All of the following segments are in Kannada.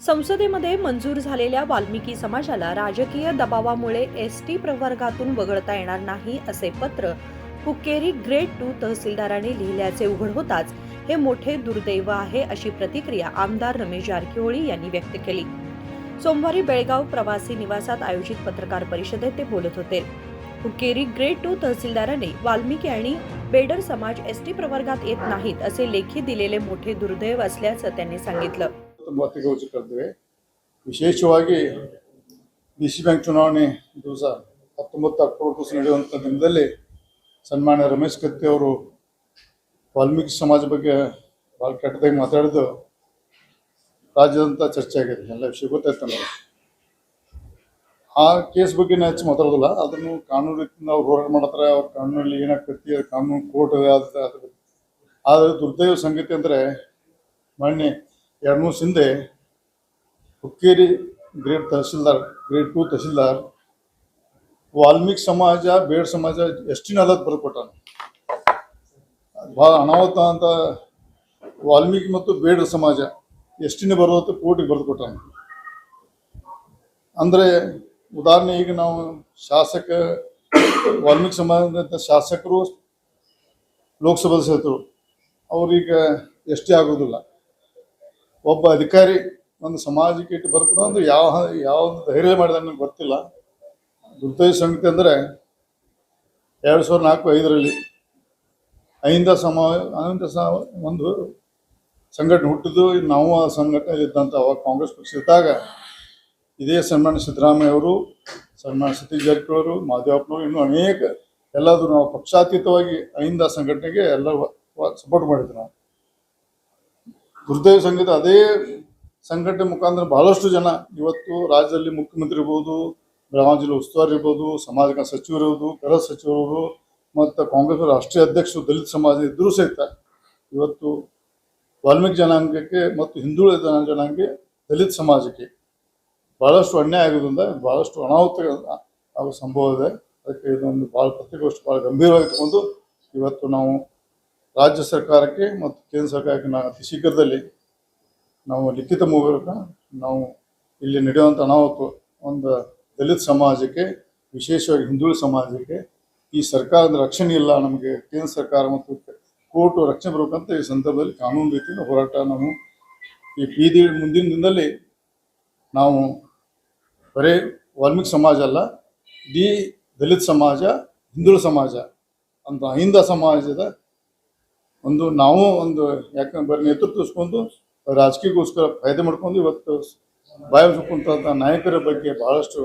संसदेमध्ये मंजूर झालेल्या वाल्मिकी समाजाला राजकीय दबावामुळे एसटी प्रवर्गातून वगळता येणार नाही असे पत्र हुक्केरी ग्रेड 2 तहसीलदाराने लिहिल्याचे उघड होताच हे मोठे दुर्दैव आहे अशी प्रतिक्रिया आमदार रमेश जारकीहोळी यांनी व्यक्त केली। सोमवारी बेळगाव प्रवासी निवासात आयोजित पत्रकार परिषदेत ते बोलत होते। हुक्केरी ग्रेड 2 तहसीलदाराने वाल्मिकी आणि बेडर समाज एसटी प्रवर्गात येत नाहीत असे लेखी दिलेले मोठे दुर्दैव असल्याचं त्यांनी सांगितलं। ಮಾಡ್ತಿದ್ದೇವೆ। ವಿಶೇಷವಾಗಿ ಡಿಸಿ ಬ್ಯಾಂಕ್ ಚುನಾವಣೆ ದಿವಸ 19 ಅಕ್ಟೋಬರ್ ದಿವಸ ನಡೆಯುವಂಥ ದಿನದಲ್ಲಿ ಸನ್ಮಾನ್ಯ ರಮೇಶ್ ಕತ್ತಿ ಅವರು ವಾಲ್ಮೀಕಿ ಸಮಾಜ ಬಗ್ಗೆ ಭಾಳ ಕೆಟ್ಟದಾಗಿ ಮಾತಾಡಿದ್ದು ರಾಜ್ಯದಂತ ಚರ್ಚೆ ಆಗಿದೆ। ಎಲ್ಲ ವಿಷಯ ಗೊತ್ತಾಯ್ತು ನಮಗೆ। ಆ ಕೇಸ್ ಬಗ್ಗೆ ನಾನು ಹೆಚ್ಚು ಮಾತಾಡೋದಿಲ್ಲ, ಅದನ್ನು ಕಾನೂನು ರೀತಿಯಿಂದ ಅವ್ರು ಹೋರಾಟ ಮಾಡ್ತಾರೆ। ಅವ್ರ ಕಾನೂನಲ್ಲಿ ಏನಾಗ್ತೈತಿ, ಕಾನೂನು ಕೋರ್ಟ್ ಆದರೆ ದುರ್ದೈವ ಸಂಗತಿ ಅಂದರೆ ಮೊನ್ನೆ 2 ಮೂರು ಹಿಂದೆ ಹುಕ್ಕೇರಿ ಗ್ರೇಡ್ 2 ತಹಸೀಲ್ದಾರ್ ವಾಲ್ಮೀಕಿ ಸಮಾಜ ಬೇಡ ಸಮಾಜ ಎಷ್ಟಿನಲ್ಲದ ಬರೆದುಕೊಟ್ಟಾನೆ। ಭಾಳ ಅನಾಹುತ ಅಂತ ವಾಲ್ಮೀಕಿ ಮತ್ತು ಬೇಡ ಸಮಾಜ ಎಷ್ಟಿನ ಬರೋದು ಕೋರ್ಟಿಗೆ ಬರೆದುಕೊಟ್ಟಾನೆ। ಅಂದರೆ ಉದಾಹರಣೆ ಈಗ ನಾವು ವಾಲ್ಮೀಕಿ ಸಮಾಜದ ಶಾಸಕರು ಲೋಕಸಭಾ ಸದಸ್ಯರು ಅವ್ರೀಗ ಎಷ್ಟೇ ಆಗೋದಿಲ್ಲ। ಒಬ್ಬ ಅಧಿಕಾರಿ ಒಂದು ಸಮಾಜಕ್ಕೆ ಇಟ್ಟು ಬರ್ಕೊಂಡು ಅಂದ್ರೆ ಯಾವ ಧೈರ್ಯ ಮಾಡಿದ ನನಗೆ ಗೊತ್ತಿಲ್ಲ। ದುರ್ದೈವ ಸಂಗತಿ ಅಂದರೆ 2004-5ರಲ್ಲಿ ಒಂದು ಸಂಘಟನೆ ಹುಟ್ಟಿದ್ದು। ನಾವು ಆ ಸಂಘಟನೆ ಇದ್ದಂಥ ಅವಾಗ ಕಾಂಗ್ರೆಸ್ ಪಕ್ಷ ಇದ್ದಾಗ ಇದೇ ಸನ್ಮಾನ್ಯ ಸಿದ್ದರಾಮಯ್ಯ ಅವರು, ಸನ್ಮಾನ್ಯ ಸತೀಶ್ ಜಾರಕಿಹೊಳಿ ಅವರು, ಮಾದೇವಪ್ಪನವರು ಇನ್ನೂ ಅನೇಕ ಎಲ್ಲಾದರೂ ನಾವು ಪಕ್ಷಾತೀತವಾಗಿ ಅಹಿಂದ ಸಂಘಟನೆಗೆ ಎಲ್ಲ ಸಪೋರ್ಟ್ ಮಾಡಿದ್ವಿ ನಾವು। ದುರ್ದೈವ ಸಂಗೀತ ಅದೇ ಸಂಘಟನೆ ಮುಖಾಂತರ ಬಹಳಷ್ಟು ಜನ ಇವತ್ತು ರಾಜ್ಯದಲ್ಲಿ ಮುಖ್ಯಮಂತ್ರಿ ಇರ್ಬೋದು, ಬೆಳಗಾವಿ ಜಿಲ್ಲೆ ಉಸ್ತುವಾರಿ ಇರ್ಬೋದು, ಸಮಾಜ ಸಚಿವರು ಇರ್ಬೋದು, ಗೃಹ ಸಚಿವರು ಮತ್ತು ಕಾಂಗ್ರೆಸ್ ರಾಷ್ಟ್ರೀಯ ಅಧ್ಯಕ್ಷರು ದಲಿತ ಸಮಾಜ ಇದ್ದರೂ ಸಹಿತ ಇವತ್ತು ವಾಲ್ಮೀಕಿ ಜನಾಂಗಕ್ಕೆ ಮತ್ತು ಹಿಂದುಳಿದ ಜನಾಂಗಕ್ಕೆ ದಲಿತ ಸಮಾಜಕ್ಕೆ ಭಾಳಷ್ಟು ಅನ್ಯಾಯ ಆಗೋದ್ರಿಂದ ಭಾಳಷ್ಟು ಅನಾಹುತ ಆಗೋ ಸಂಭವ ಇದೆ। ಅದಕ್ಕೆ ಇದೊಂದು ಭಾಳ ಪತ್ರಿಕೋಷ್ಠಿ ಭಾಳ ಗಂಭೀರವಾಗಿ ತಗೊಂಡು ಇವತ್ತು ನಾವು ರಾಜ್ಯ ಸರ್ಕಾರಕ್ಕೆ ಮತ್ತು ಕೇಂದ್ರ ಸರ್ಕಾರಕ್ಕೆ ನಾವು ಅತಿ ಶೀಘ್ರದಲ್ಲಿ ನಾವು ಲಿಖಿತ ಮೂಲಕ ನಾವು ಇಲ್ಲಿ ನಡೆಯುವಂಥ ಅನಾಹುತ ಒಂದು ದಲಿತ ಸಮಾಜಕ್ಕೆ, ವಿಶೇಷವಾಗಿ ಹಿಂದುಳಿದ ಸಮಾಜಕ್ಕೆ ಈ ಸರ್ಕಾರದ ರಕ್ಷಣೆ ಇಲ್ಲ, ನಮಗೆ ಕೇಂದ್ರ ಸರ್ಕಾರ ಮತ್ತು ಕೋರ್ಟ್ ರಕ್ಷಣೆ ಬರಬೇಕಂತ ಈ ಸಂದರ್ಭದಲ್ಲಿ ಕಾನೂನು ರೀತಿಯಿಂದ ಹೋರಾಟ ನಾವು ಈ ಮುಂದಿನ ದಿನದಲ್ಲಿ ನಾವು ಬರೀ ವಾಲ್ಮೀಕಿ ಸಮಾಜ ಅಲ್ಲ, ಇಡೀ ದಲಿತ ಸಮಾಜ, ಹಿಂದುಳಿದ ಸಮಾಜ ಅಂತ ಅಹಿಂದ ಸಮಾಜದ ನಾವು ಯಾಕಂದ್ರೆ ಬರೀ ನೇತೃತ್ವಿಸ್ಕೊಂಡು ರಾಜಕೀಯಕ್ಕೋಸ್ಕರ ಫಾಯ್ದೆ ಮಾಡ್ಕೊಂಡು ಇವತ್ತು ಬಾಯಿಸುವಂಥ ನಾಯಕರ ಬಗ್ಗೆ ಬಹಳಷ್ಟು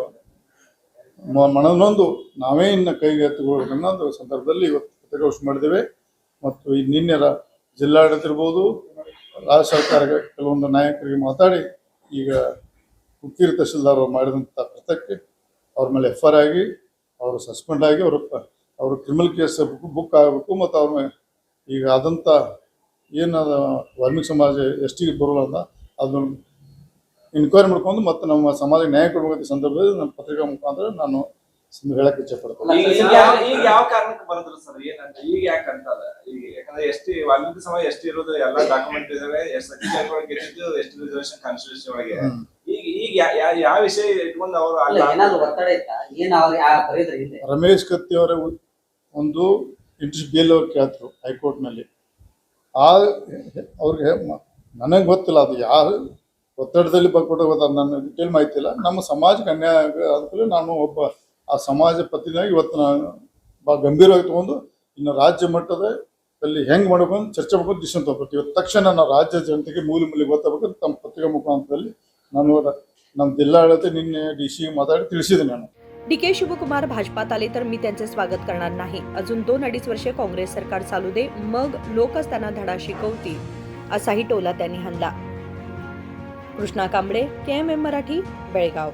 ಮನನೊಂದು ನಾವೇ ಇನ್ನು ಕೈಗೆ ಎತ್ತುಕೊಳ್ಳಬೇಕು ಅನ್ನೋ ಸಂದರ್ಭದಲ್ಲಿ ಇವತ್ತು ಪತ್ರಿಕಾಗೋಷ್ಠಿ ಮಾಡಿದ್ದೇವೆ। ಮತ್ತು ಈ ನಿನ್ನೆ ಜಿಲ್ಲಾಡಳಿತ ಇರ್ಬೋದು, ರಾಜ್ಯ ಸರ್ಕಾರ ಕೆಲವೊಂದು ನಾಯಕರಿಗೆ ಮಾತಾಡಿ ಈಗ ಹುಕ್ಕೇರಿ ತಹಸೀಲ್ದಾರ್ ಮಾಡಿದಂಥ ಕೃತ್ಯಕ್ಕೆ ಅವ್ರ ಮೇಲೆ FIR ಆಗಿ ಅವರು ಸಸ್ಪೆಂಡ್ ಆಗಿ ಅವರು ಕ್ರಿಮಿನಲ್ ಕೇಸ್ ಬುಕ್ ಆಗಬೇಕು। ಮತ್ತು ಅವ್ರ ಈಗ ಆದಂಥ ಏನದ ವಾಲ್ಮೀಕಿ ಸಮಾಜ ಎಷ್ಟಿಗೆ ಬರೋಲ್ಲ ಅಂತ ಅದನ್ನು ಇನ್ಕ್ವೈರಿ ಮಾಡ್ಕೊಂಡು ಮತ್ತು ನಮ್ಮ ಸಮಾಜಕ್ಕೆ ನ್ಯಾಯ ಕೊಡಬೇಕಂತ ಸಂದರ್ಭದಲ್ಲಿ ನಮ್ಮ ಪತ್ರಿಕಾ ಮುಖಾಂತರ ನಾನು ಹೇಳಕ್ಕೆ ಇಚ್ಛೆಪಡ್ತೇನೆ। ಈಗ ಯಾವ ಕಾರಣಕ್ಕೆ ಬರೋದ್ರು ಸರ್, ಏನಂತ ಈಗ ಯಾಕೆ ಅಂತದ? ಈಗ ಯಾಕಂದ್ರೆ ವಾಲ್ಮೀಕಿ ಸಮಾಜ ಎಷ್ಟು ಇರೋದು ಎಲ್ಲ ಡಾಕ್ಯುಮೆಂಟ್ ಇದಾವೆ, ಎಷ್ಟು ಗೆದ್ದಿದ್ದು, ಎಷ್ಟು ರಿಸರ್ವೇಶನ್ ಕಾನ್ಸ್ಟಿಟ್ಯೂಷನ್ ಒಳಗೆ ಈಗ ಯಾವ ವಿಷಯ ಇಟ್ಕೊಂಡು ಅವರು ಒತ್ತಡ ಇತ್ತಾ ಏನು ಅವ್ರಿಗೆ ರಮೇಶ್ ಕತ್ತಿ ಅವರ ಒಂದು ಇಂಟ್ರೆಸ್ಟ್ ಬೇಲ್ ಅವ್ರು ಕೇಳ್ತರು ಹೈಕೋರ್ಟ್ನಲ್ಲಿ। ಅವ್ರಿಗೆ ನನಗೆ ಗೊತ್ತಿಲ್ಲ ಅದು ಯಾರು ಒತ್ತಡದಲ್ಲಿ ಬರ್ಕೊಟ್ಟು ಗೊತ್ತಾಗ ನನ್ನ ಡೀಟೇಲ್ ಮಾಹಿತಿ ಇಲ್ಲ। ನಮ್ಮ ಸಮಾಜಕ್ಕೆ ಅನ್ಯಾಯ ಆದ್ಮೇಲೆ ನಾನು ಒಬ್ಬ ಆ ಸಮಾಜ ಪತ್ನಿಯಾಗಿ ಇವತ್ತು ನಾನು ಭಾಳ ಗಂಭೀರವಾಗಿ ತೊಗೊಂಡು ಇನ್ನು ರಾಜ್ಯ ಮಟ್ಟದಲ್ಲಿ ಹೆಂಗೆ ಮಾಡಬೇಕು ಅಂತ ಚರ್ಚೆ ಮಾಡ್ಕೊಂಡು ಡಿಸಿಷನ್ ತೊಗೊಳ್ತೀವಿ। ಇವತ್ತು ತಕ್ಷಣ ನಾವು ರಾಜ್ಯ ಜನತೆಗೆ ಮೂಲೆ ಗೊತ್ತಾಗಬೇಕಂತ ತಮ್ಮ ಪತ್ರಿಕಾ ಮುಖಾಂತರದಲ್ಲಿ ನಾನು ನಮ್ಮ ಜಿಲ್ಲಾಡಳಿತ निन्ने DC माताडी ತಿಳಿಸಿದೆ ನಾನು। DK शिवकुमार भाजपात आले तर मी त्यांचे स्वागत करणार नाही। अजून 2-2.5 वर्षे काँग्रेस सरकार चालू दे, मग लोकच त्यांना धडा शिकवतील असाही टोला त्यांनी हाणला। कृष्णा कांबळे, KMM मराठी, बेळगाव।